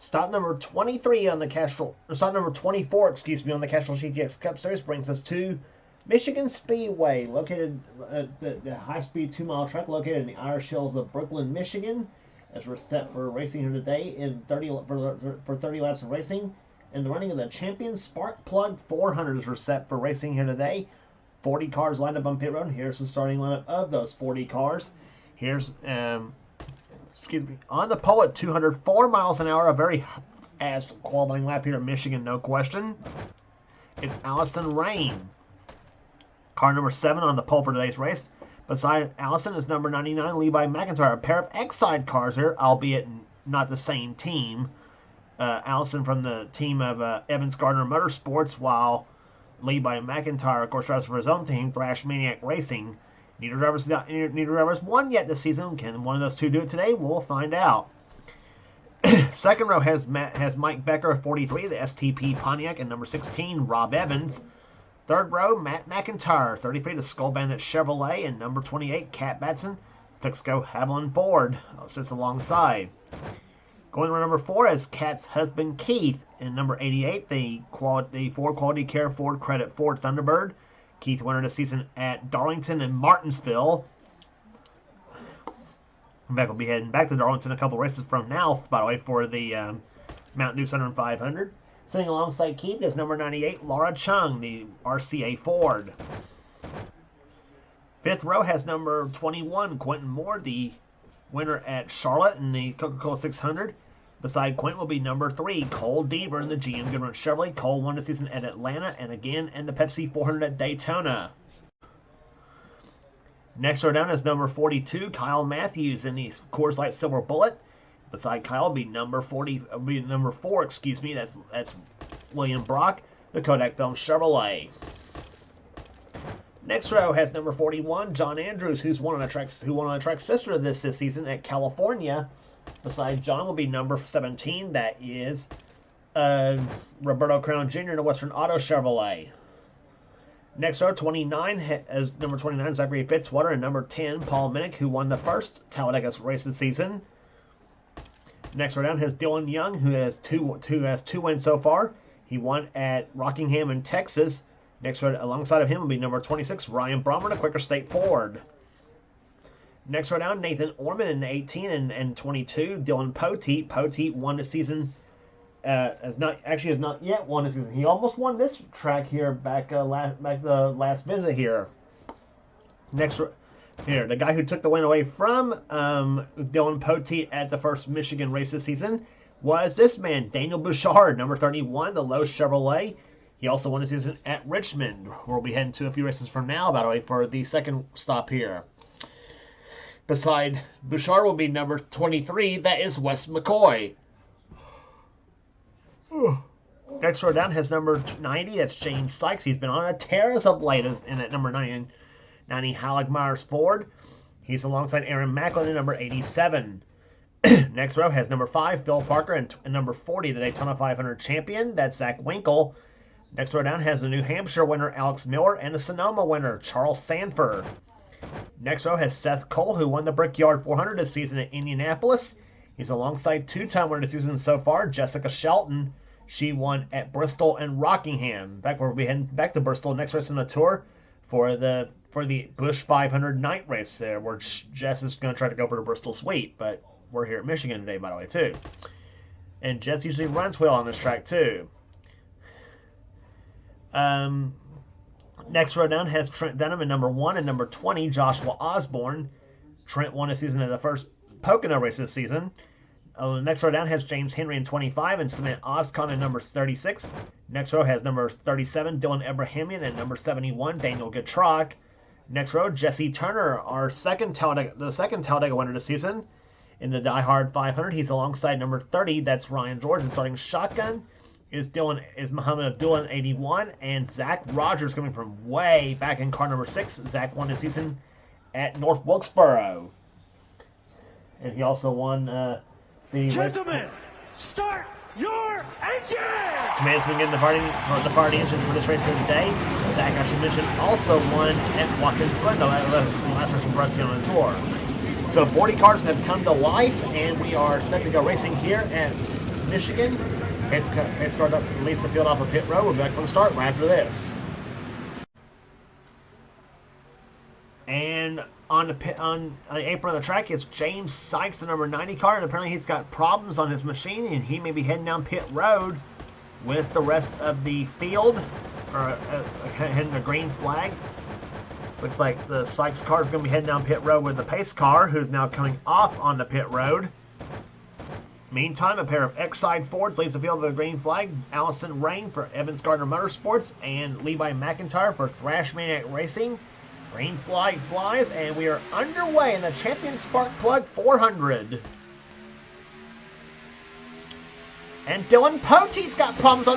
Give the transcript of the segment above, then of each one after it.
Stop number 23 on the Castrol, stop number 24, excuse me, on the Castrol GTX Cup Series brings us to Michigan Speedway, located at the high-speed 2-mile track located in the Irish Hills of Brooklyn, Michigan. As we're set for racing here today in 30 laps of racing, and the running of the Champion Spark Plug 400 are set for racing here today. 40 cars lined up on pit road. Here's the starting lineup of those 40 cars. Here's excuse me, on the pole at 204 miles an hour, a very fast qualifying lap here in Michigan, no question. It's Allison Rain, car number 7 on the pole for today's race. Beside Allison is number 99, Levi McIntyre, a pair of X-Side cars here, albeit not the same team. Allison from the team of Evans Gardner Motorsports, while Levi McIntyre, of course, drives for his own team, Thrash Maniac Racing. Neither driver's won yet this season. Can one of those two do it today? We'll find out. Second row has Mike Becker, 43, the STP Pontiac, and number 16, Rob Evans. Third row, Matt McIntyre, 33, the Skull Bandit Chevrolet, and number 28, Cat Batson, Texaco Haviland Ford, sits alongside. Going to number 4 is Cat's husband Keith, and number 88, the Ford Quality Care Ford Credit Ford Thunderbird. Keith winner this season at Darlington and Martinsville. In fact, we'll be heading back to Darlington a couple races from now, by the way, for the Mountain Dew Southern 500. Sitting alongside Keith is number 98, Laura Chung, the RCA Ford. Fifth row has number 21, Quentin Moore, the winner at Charlotte in the Coca-Cola 600. Beside Quentin will be number 3, Cole Deaver in the GM Goodrich Chevrolet. Cole won the season at Atlanta and again in the Pepsi 400 at Daytona. Next row down is number 42, Kyle Matthews in the Coors Light Silver Bullet. Beside Kyle will be number 4, excuse me. That's William Brock, the Kodak Film Chevrolet. Next row has number 41, John Andrews, who won on a track sister this season at California. Beside John will be number 17. That is Roberto Crown Jr. in the Western Auto Chevrolet. Next row, 29, as number 29, Zachary Fitzwater, and number 10, Paul Minnick, who won the first Talladega race this season. Next row down has Dylan Young, who has two wins so far. He won at Rockingham in Texas. Next row alongside of him will be number 26, Ryan Brommer, a Quaker State Ford. Next row down, Nathan Orman in 18 and 22. Dylan Poteet. Poteet won the season. Has not yet won this season. He almost won this track here back the last visit here. Next here, the guy who took the win away from Dylan Poteet at the first Michigan race this season was this man, Daniel Bouchard, number 31, the Lowe's Chevrolet. He also won the season at Richmond, where we'll be heading to a few races from now, by the way, for the second stop here. Beside Bouchard will be number 23, that is Wes McCoy. Next row down has number 90, that's James Sykes. He's been on a tear as of late in at number 90 Halleck Myers Ford. He's alongside Aaron Macklin in number 87. Next row has number 5, Phil Parker, and number 40, the Daytona 500 champion, that's Zach Winkle. Next row down has the New Hampshire winner, Alex Miller, and the Sonoma winner, Charles Sanford. Next row has Seth Cole, who won the Brickyard 400 this season at Indianapolis. He's alongside two-time winner this season so far, Jessica Shelton. She won at Bristol and Rockingham. In fact, we'll be heading back to Bristol next race in the tour for the Busch 500 night race there, where Jess is going to try to go for the Bristol Sweep, but we're here at Michigan today, by the way, too. And Jess usually runs well on this track, too. Next row down has Trent Dunham in number 1 and number 20, Joshua Osborne. Trent won a season of the first Pocono race this season. Next row down has James Henry in 25 and Cement Oscon in number 36. Next row has number 37, Dylan Abrahamian, and number 71, Daniel Gatrock. Next row, Jesse Turner, the second Talladega winner this season. In the Die Hard 500, he's alongside number 30, that's Ryan George, and starting shotgun is Muhammad Abdullah in 81, and Zach Rogers coming from way back in car number 6. Zach won the season at North Wilkesboro. And he also won the Gentlemen, start your engine! Command's been getting the party engines for this race here today. Zach, I should mention, also won at Watkins Glen, the last race from Brunswick on the tour. So 40 cars have come to life, and we are set to go racing here at Michigan. Pace car leads the field off of pit road. We'll be back from the start right after this. And on the apron of the track is James Sykes, the number 90 car, and apparently he's got problems on his machine, and he may be heading down pit road with the rest of the field, or heading a green flag. So looks like the Sykes car is going to be heading down pit road with the pace car, who's now coming off on the pit road. Meantime, a pair of X-Side Fords leads the field with the green flag. Allison Rain for Evans Gardner Motorsports and Levi McIntyre for Thrash Maniac Racing. Green flag flies, and we are underway in the Champion Spark Plug 400. And Dylan Poteet's got problems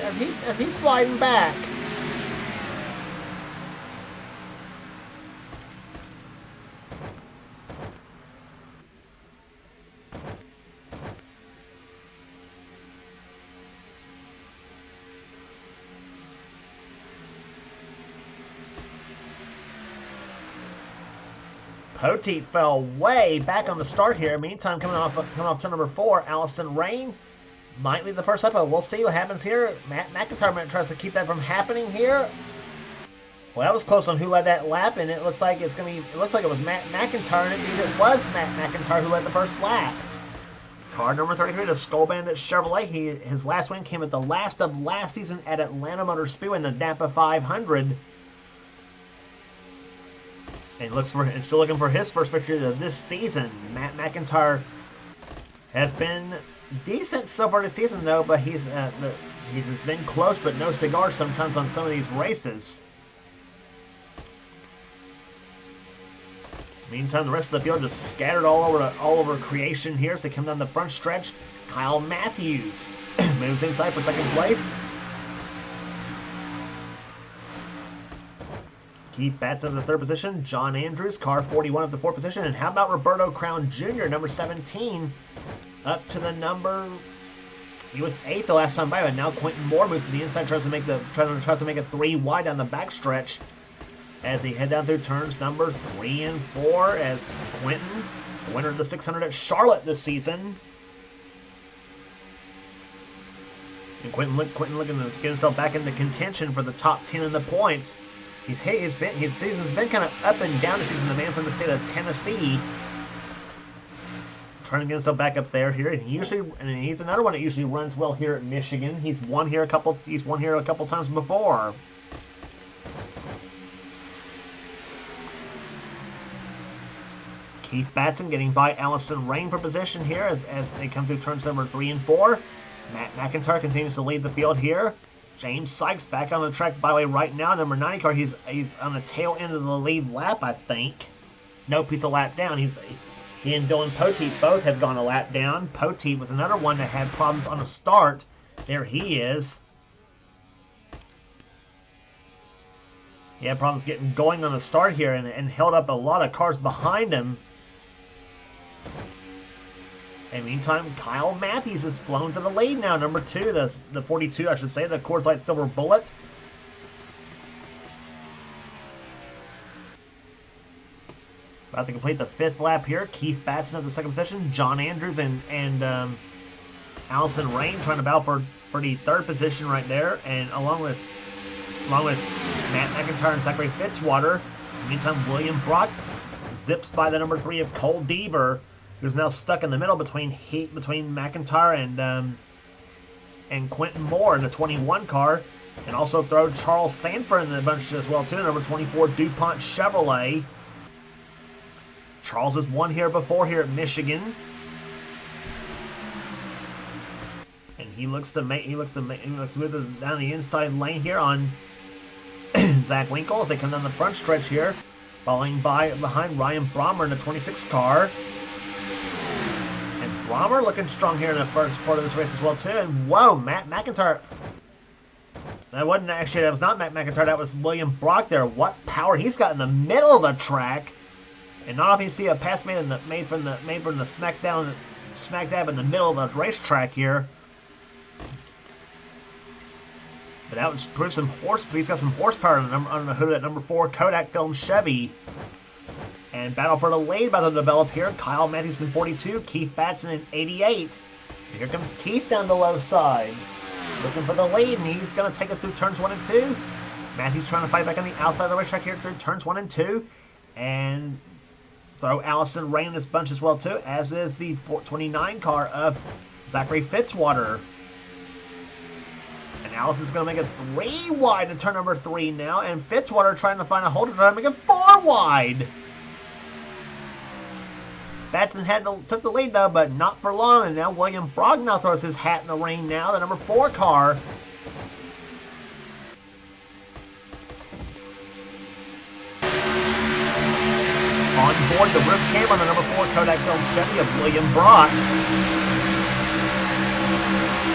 as he's sliding back. Poteet fell way back on the start here. Meantime, coming off turn number 4, Allison Rain might lead the first lap, but we'll see what happens here. Matt McIntyre tries to keep that from happening here. Well, that was close on who led that lap, and it looks like it was Matt McIntyre, and it was Matt McIntyre who led the first lap. Car number 33, the Skull Bandit Chevrolet. His last win came at the last of last season at Atlanta Motor Speedway in the Napa 500. And still looking for his first victory of this season. Matt McIntyre has been decent so far this season, though, but he's been close but no cigar sometimes on some of these races. Meantime, the rest of the field just scattered all over creation here as they come down the front stretch. Kyle Matthews moves inside for second place. Keith Batson in the third position. John Andrews, car 41 of the fourth position. And how about Roberto Crown Jr., number 17, up to the number... He was 8th the last time by, but now Quentin Moore moves to the inside, tries to make it 3 wide down the backstretch as they head down through turns number 3 and 4 as Quentin, the winner of the 600 at Charlotte this season. And Quentin looking to get himself back into contention for the top 10 in the points. His season's been kind of up and down this season. The man from the state of Tennessee, trying to get himself back up there here. And he's another one that usually runs well here at Michigan. He's won here a couple times before. Keith Batson getting by Allison Rain for position here as they come through turns number 3 and 4. Matt McIntyre continues to lead the field here. James Sykes back on the track, by the way, right now. Number 90 car, he's on the tail end of the lead lap, I think. Nope, he's a lap down. He and Dylan Poteet both have gone a lap down. Poteet was another one that had problems on the start. There he is. He had problems getting going on the start here and held up a lot of cars behind him. And meantime, Kyle Matthews has flown to the lead now. Number 2, the 42, I should say, the Coors Light Silver Bullet. About to complete the 5th lap here. Keith Batson of the second position. John Andrews and Allison Rain trying to battle for the 3rd position right there. And along with Matt McIntyre and Zachary Fitzwater. Meantime, William Brock zips by the number 3 of Cole Deaver, who's now stuck in the middle between McIntyre and Quentin Moore in the 21 car. And also throw Charles Sanford in the bunch as well, too. Number 24, DuPont Chevrolet. Charles has won here before here at Michigan. And he looks to move down the inside lane here on Zach Winkle as they come down the front stretch here. Falling behind Ryan Brommer in the 26 car. And Brommer looking strong here in the first part of this race as well, too. And whoa, Matt McIntyre. That was not Matt McIntyre, that was William Brock there. What power he's got in the middle of the track. And not often you see a pass made from the smack dab in the middle of the racetrack here. But that was proof some horsepower. He's got some horsepower on the hood of that number 4 Kodak Film Chevy. And battle for the lead about to develop here. Kyle Matthews in 42, Keith Batson in 88. And here comes Keith down the low side. Looking for the lead, and he's going to take it through turns 1 and 2. Matthews trying to fight back on the outside of the racetrack here through turns 1 and 2. And throw Allison Rain in this bunch as well, too, as is the 29 car of Zachary Fitzwater. And Allison's going to make it 3 wide in turn number 3 now, and Fitzwater trying to find a hole to try to make it 4 wide. Batson took the lead, though, but not for long, and now William Brognow throws his hat in the ring now, the number 4 car. On board the roof camera on the number 4 Kodak Film Chevy of William Brock.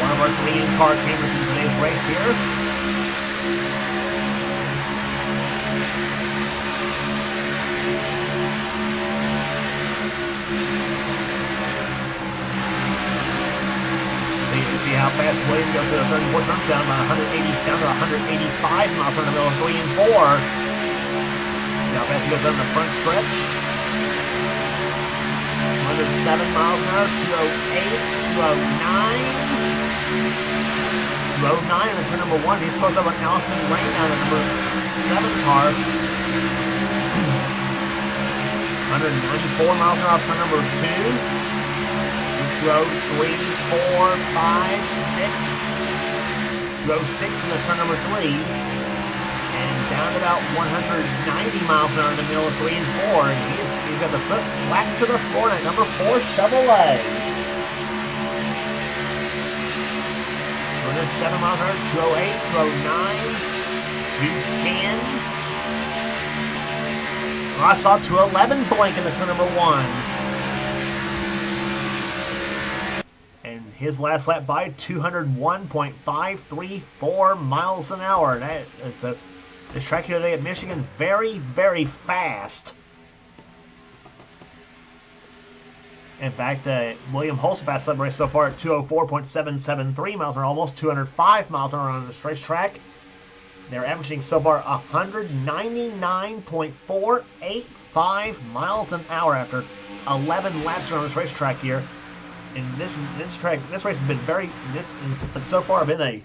One of our 3 in-car cameras in today's race here. So you can see how fast William goes to the 34 turns down to 185 miles in the middle of 3 and 4. See how fast he goes on the front stretch. 107 miles an hour, 208, 209. 209 in turn number 1. He's close up on Allison Rain now, the number 7 car. 194 miles an hour, turn number 2. 203, 4, 5, 6. 206 in the turn number 3. And down to about 190 miles an hour in the middle of 3 and 4. And he's got the foot flat to the floor at number 4 Chevrolet. 7 miles an hour, 208, 209, 210. I saw 211 blank in the turn number 1. And his last lap by 201.534 miles an hour. This track here today at Michigan, very, very fast. In fact, William Holzapf's led race so far at 204.773 miles an hour, almost 205 miles an hour on this racetrack. They're averaging so far 199.485 miles an hour after 11 laps around this racetrack here. And this race has been so far been a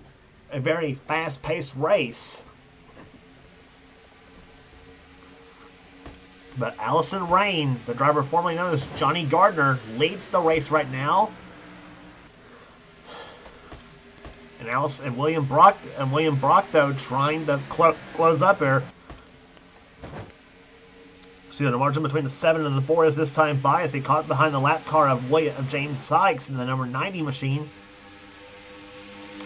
very fast-paced race. But Allison Rain, the driver formerly known as Johnny Gardner, leads the race right now. And William Brock, though, trying to close up here. See the margin between the 7 and the 4 is this time by as they caught behind the lap car of James Sykes in the number 90 machine.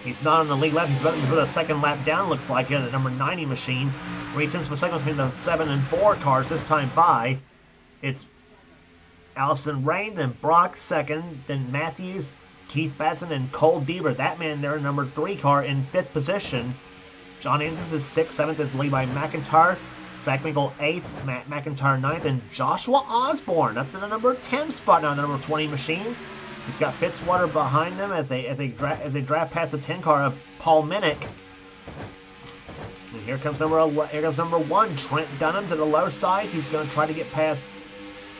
He's not on the lead lap. He's about to put a second lap down, looks like, in the number 90 machine. 3/10 of a second between the 7 and 4 cars this time by. It's Allison Rain, then Brock second, then Matthews, Keith Batson, and Cole Deaver. That man there, number 3 car, in 5th position. John Andrews is 6th, 7th is Levi McIntyre. Zach Minkle 8th, Matt McIntyre 9th, and Joshua Osborne up to the number 10 spot now, the number 20 machine. He's got Fitzwater behind them as they draft past the 10 car of Paul Minnick. And here comes number 1, Trent Dunham to the low side. He's going to try to get past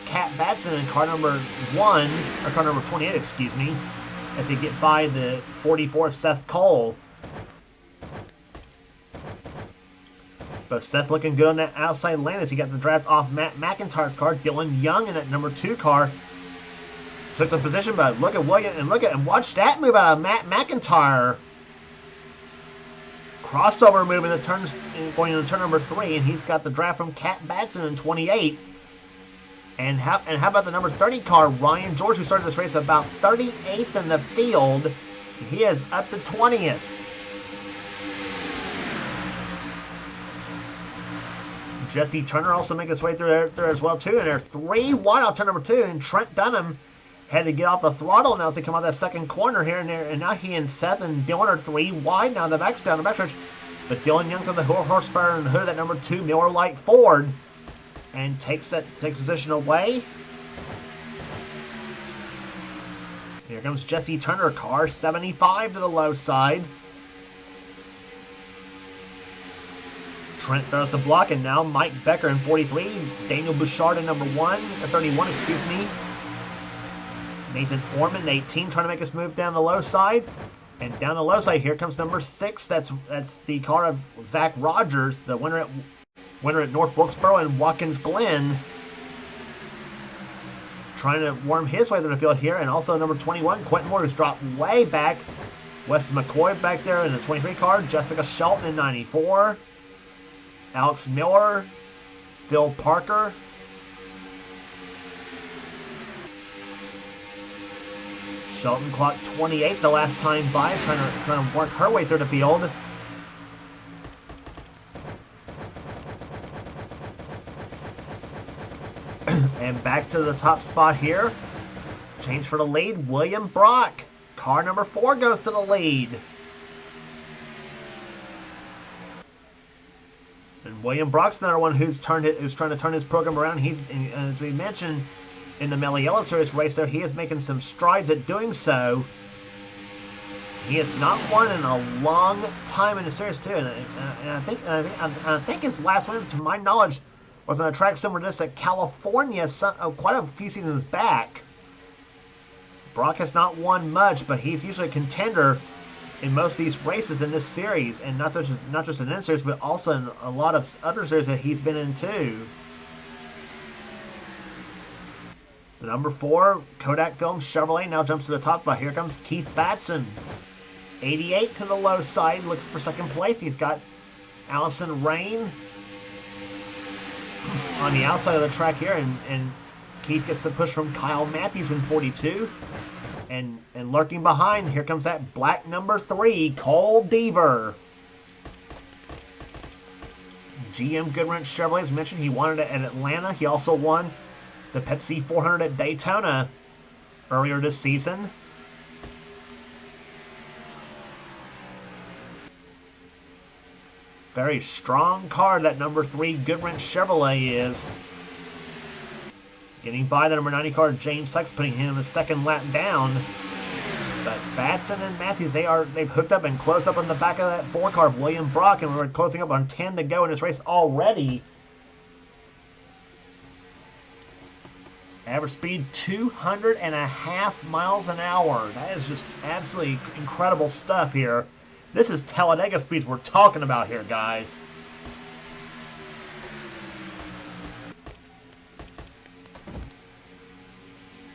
Cat Batson in car number 1, or car number 28, excuse me, if they get by the 44 Seth Cole. But Seth looking good on that outside lane as he got the draft off Matt McIntyre's car. Dylan Young in that number 2 car took the position, but look at William and watch that move out of Matt McIntyre. Crossover move in the turns going into turn number 3, and he's got the draft from Cat Batson in 28. And how about the number 30 car, Ryan George, who started this race about 38th in the field. He is up to 20th. Jesse Turner also making his way through there as well, too. And they're 3 wide off turn number 2. And Trent Dunham had to get off the throttle now as they come out that second corner here and there. And now he and Seth and Dylan are 3 wide now down the backstretch. But Dylan Young's on the horsepower and the hood of that number 2 Miller Lite Ford. And takes position away. Here comes Jesse Turner, car 75 to the low side. Trent throws the block, and now Mike Becker in 43, Daniel Bouchard in number 31, excuse me. Nathan Orman, 18, trying to make us move down the low side. And down the low side, here comes number 6. That's the car of Zach Rogers, the winner at North Wilkesboro and Watkins Glen. Trying to worm his way through the field here. And also number 21, Quentin Moore, who's dropped way back. Wes McCoy back there in the 23 car. Jessica Shelton in 94. Alex Miller. Phil Parker. Shelton clocked 28 the last time by, trying to work her way through the field. And back to the top spot here. Change for the lead, William Brock. Car number 4 goes to the lead. And William Brock's another one who's trying to turn his program around. He's, as we mentioned, in the Melly Yellow Series race there, he is making some strides at doing so. He has not won in a long time in the series too, and I think his last win, to my knowledge, was on a track similar to this at California quite a few seasons back. Brock has not won much, but he's usually a contender in most of these races in this series, and not just in this series, but also in a lot of other series that he's been in too. The number 4 Kodak Film Chevrolet now jumps to the top spot. Here comes Keith Batson. 88 to the low side, looks for second place. He's got Allison Rain on the outside of the track here, and Keith gets the push from Kyle Matthews in 42. And lurking behind, here comes that black number 3, Cole Deaver. GM Goodwrench Chevrolet, as mentioned, he won it at Atlanta. He also won the Pepsi 400 at Daytona earlier this season. Very strong car that number 3 Goodwrench Chevrolet is. Getting by the number 90 car James Sykes, putting him in the second lap down. But Batson and Matthews, they've hooked up and closed up on the back of that 4 car of William Brock, and we're closing up on 10 to go in this race already. Average speed 200.5 miles an hour. That is just absolutely incredible stuff here. This is Talladega speeds we're talking about here, guys.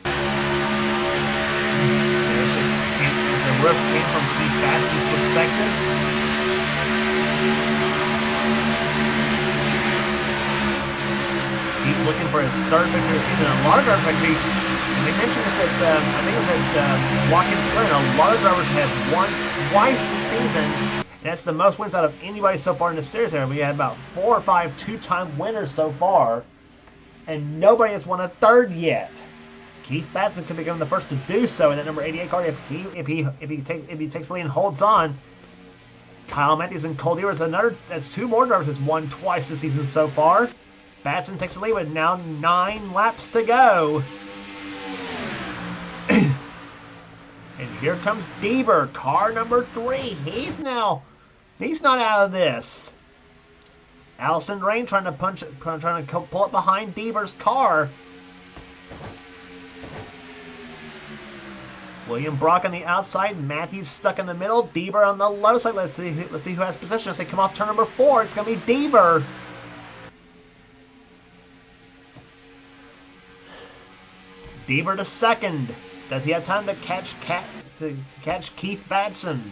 The roof came from Keith Batson's perspective. He's looking for his 3rd victory of the season. A lot of drivers, actually, and they mentioned this at, I think it was at Watkins Glen, a lot of drivers have won twice this season, and that's the most wins out of anybody so far in the series there. We had about 4 or 5 two-time winners so far, and nobody has won a 3rd yet. Keith Batson could become the first to do so in that number 88 car if he takes the lead and holds on. Kyle Matthews and Cole Deaver that's 2 more drivers that's won twice this season so far. Batson takes the lead with now 9 laps to go. And here comes Deaver, car number 3. He's not out of this. Allison Rain trying to pull up behind Deaver's car. William Brock on the outside, Matthews stuck in the middle, Deaver on the low side. Let's see who has possession as they come off turn number 4. It's going to be Deaver. Deaver to second. Does he have time to catch Keith Batson?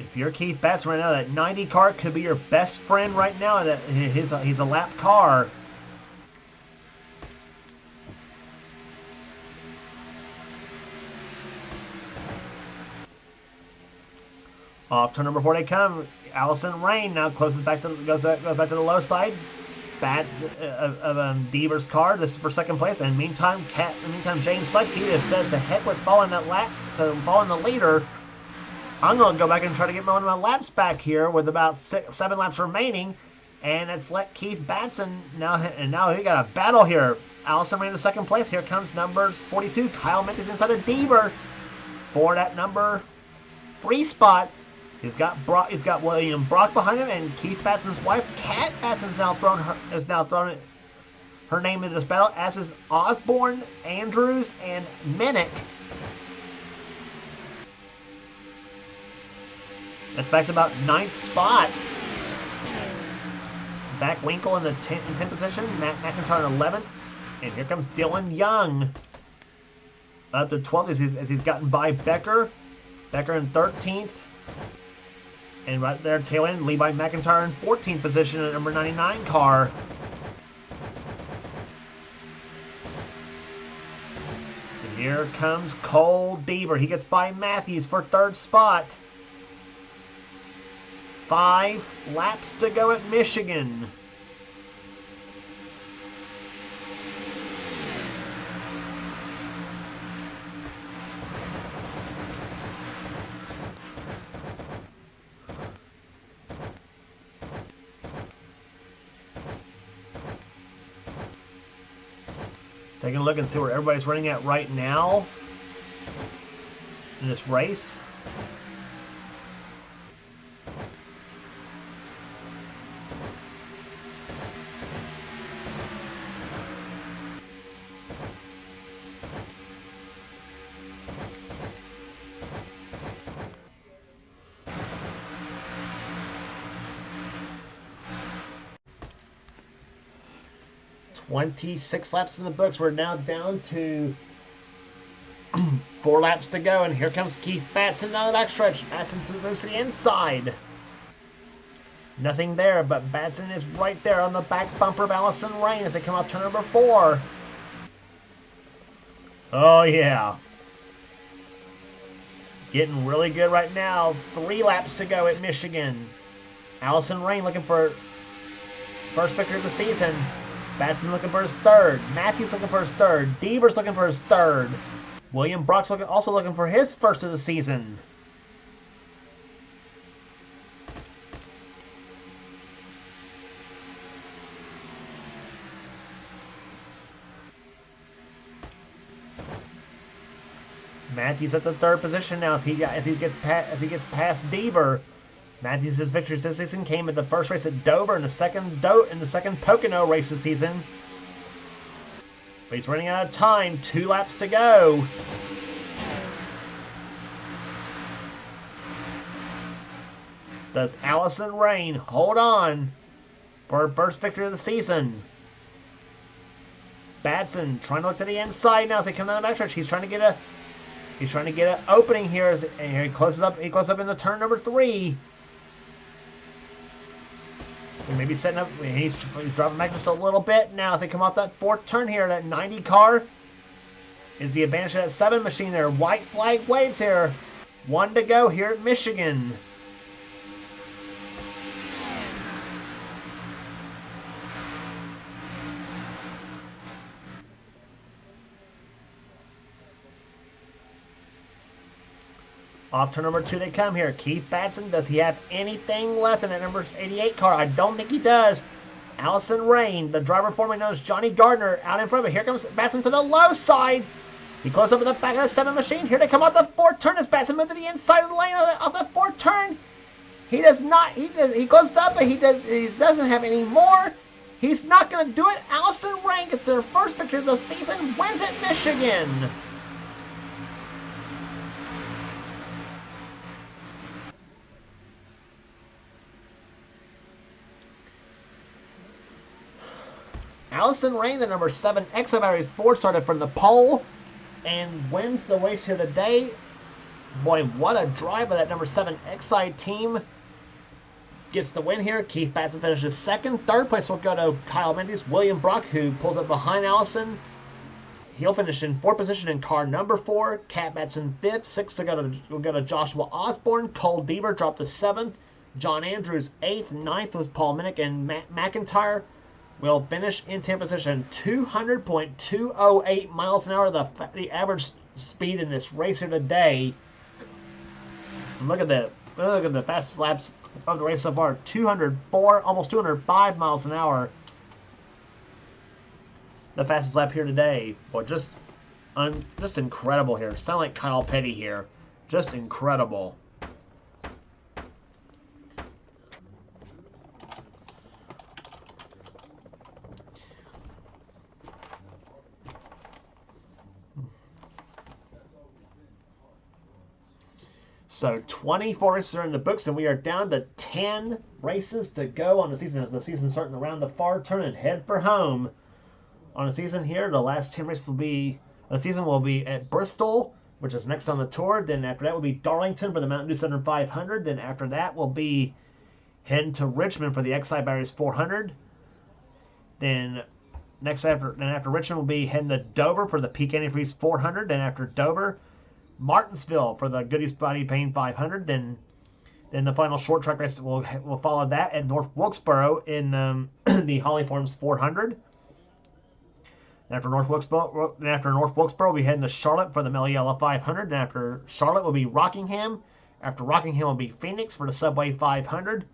If you're Keith Batson right now, that 90 car could be your best friend right now. That he's a lap car. Off turn number 4 they come. Allison Rain now closes back to goes back to the low side. Bats of Deaver's car. This is for second place. And meantime, James Sykes, he just says the heck with following that lap, following the leader. I'm going to go back and try to get one of my laps back here with about 7 laps remaining. And let's let Keith Batson now we got a battle here. Allison Rain in second place. Here comes numbers 42. Kyle Matthews inside of Deaver. for that number 3 spot. He's got William Brock behind him, and Keith Batson's wife, Kat Batson, has now thrown her name into this battle, as is Osborne, Andrews, and Minnick. That's back to about 9th spot. Zach Winkle in the 10th position, Matt McIntyre in 11th, and here comes Dylan Young up to 12th as he's gotten by Becker. Becker in 13th. And right there, tail end, Levi McIntyre in 14th position at number 99 car. And here comes Cole Deaver. He gets by Matthews for 3rd spot. 5 laps to go at Michigan. Taking a look and see where everybody's running at right now in this race. "26 laps in the books." We're now down to 4 laps to go, and here comes Keith Batson down the backstretch. Batson moves to the inside. Nothing there, but Batson is right there on the back bumper of Allison Rain as they come off turn number 4. Oh yeah. Getting really good right now. 3 laps to go at Michigan. Allison Rain looking for first victory of the season. Batson looking for his 3rd. Matthews looking for his 3rd. Deaver's looking for his 3rd. William Brock's also looking for his 1st of the season. Matthews at the 3rd position now as he gets past Deaver. Matthews' victory this season came at the first race at Dover and the second Pocono race this season. But he's running out of time. 2 laps to go. Does Allison Rain hold on for her first victory of the season? Batson trying to look to the inside now as they come down the backstretch. He's trying to get an opening here and here he closes up into turn number 3. Maybe setting up. He's dropping back just a little bit now as they come off that 4th turn here. That 90 car is the advantage of that 7 machine there. White flag waves here. 1 to go here at Michigan. Off turn number 2 they come here. Keith Batson, does he have anything left in that number 88 car? I don't think he does. Allison Rain, the driver formerly known as Johnny Gardner, out in front of it. Here comes Batson to the low side. He closes up in the back of the 7 machine. Here they come off the 4th turn as Batson moves to the inside of the lane of the 4th turn. He does not. He closes up, but he doesn't have any more. He's not going to do it. Allison Rain gets their first victory of the season. Wins at Michigan. Allison Rain, the number 7 Exo Batteries Ford, started from the pole and wins the race here today. Boy, what a drive by that number 7 Exide team. Gets the win here. Keith Batson finishes 2nd. 3rd place will go to Kyle Mendes. William Brock, who pulls up behind Allison. He'll finish in 4th position in car number 4. Cat Batson 5th. 6th will go to Joshua Osborne. Cole Deaver dropped to 7th. John Andrews 8th. 9th was Paul Minnick, and Matt McIntyre will finish in 10th position. 200.208 miles an hour, the average speed in this race here today. And look at the fastest laps of the race so far. 204, almost 205 miles an hour. The fastest lap here today. Boy, just incredible here. Sound like Kyle Petty here. Just incredible. So 24 races are in the books, and we are down to 10 races to go on the season. As the season's starting around the far turn and head for home on the season here. The last 10 races will be, the season will be at Bristol, which is next on the tour. Then after that will be Darlington for the Mountain Dew Southern 500. Then after that will be heading to Richmond for the XI Barriers 400. Then after Richmond will be heading to Dover for the Peak Antifreeze 400. Then after Dover, Martinsville for the Goodies Body Pain 500. Then the final short track race will follow that at North Wilkesboro in the Holly Farms 400. After North Wilkesboro, we'll be heading to Charlotte for the Meliella 500. And after Charlotte will be Rockingham. After Rockingham will be Phoenix for the Subway 500.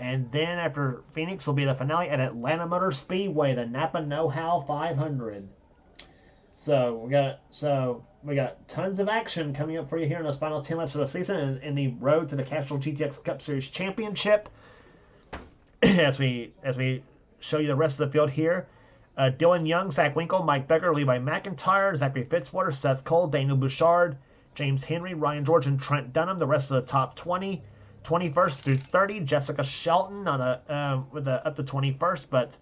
And then after Phoenix will be the finale at Atlanta Motor Speedway, the Napa Know-How 500. So we got tons of action coming up for you here in those final 10 laps of the season and in the road to the Castrol GTX Cup Series Championship. as we show you the rest of the field here. Dylan Young, Zach Winkle, Mike Becker, Levi McIntyre, Zachary Fitzwater, Seth Cole, Daniel Bouchard, James Henry, Ryan George, and Trent Dunham. The rest of the top 20. 21st through 30, Jessica Shelton with up to 21st, but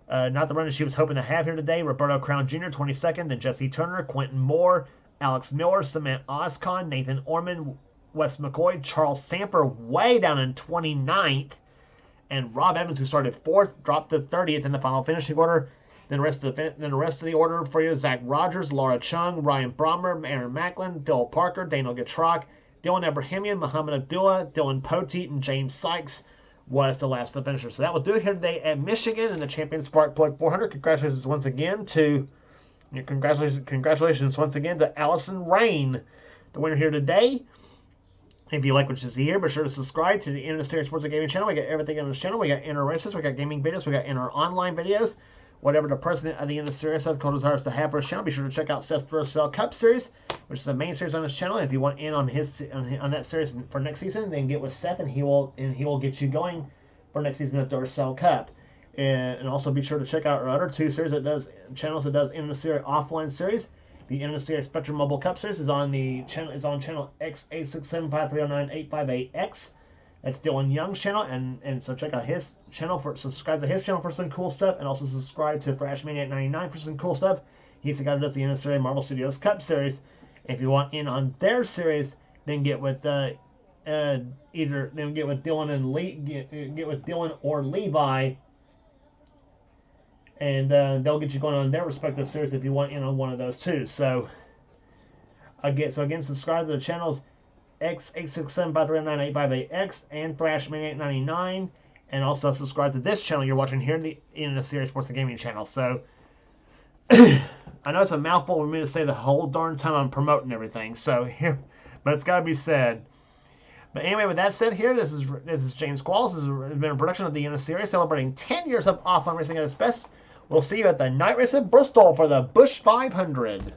not the runner she was hoping to have here today. Roberto Crown Jr., 22nd, then Jesse Turner, Quentin Moore, Alex Miller, Cement Oscon, Nathan Orman, Wes McCoy, Charles Samper way down in 29th, and Rob Evans, who started 4th, dropped to 30th in the final finishing order. Then the rest of the order for you: Zach Rogers, Laura Chung, Ryan Brommer, Aaron Macklin, Phil Parker, Daniel Gatrock, Dylan Abrahamian, Muhammad Abdullah, Dylan Poteet, and James Sykes was the last of the finisher. So that will do it here today at Michigan in the Champion Spark Plug 400. Congratulations once again to Allison Rain, the winner here today. If you like what you see here, be sure to subscribe to the NNSCRA Sports and Gaming channel. We got everything on this channel. We got inner races, we got gaming videos, we got inner online videos. Whatever the president of the NNSCRA Seth Cole desires to have for his channel, be sure to check out Seth's Thrill Cup Series, which is the main series on his channel. If you want in on that series for next season, then get with Seth, and he will get you going for next season at the Duracell Cup. And also be sure to check out our other two series channels that does NNSCRA offline series. The NNSCRA Spectrum Mobile Cup Series is on channel X8675309858X. That's Dylan Young's channel, and so check out his channel subscribe to his channel for some cool stuff, and also subscribe to Thrashmaniac99 for some cool stuff. He's the guy that does the NNSCRA Marvel Studios Cup Series. If you want in on their series, then get with Dylan or Levi, and they'll get you going on their respective series if you want in on one of those too. So again, subscribe to the channels X8675399858X and Thrashmaniac99, and also subscribe to this channel you're watching here in the Series Sports and Gaming channel. So I know it's a mouthful for me to say the whole darn time I'm promoting everything. So here, but it's got to be said. But anyway, with that said, here this is James Qualls. This has been a production of the NNSCRA celebrating 10 years of offline racing at its best. We'll see you at the night race at Bristol for the Busch 500.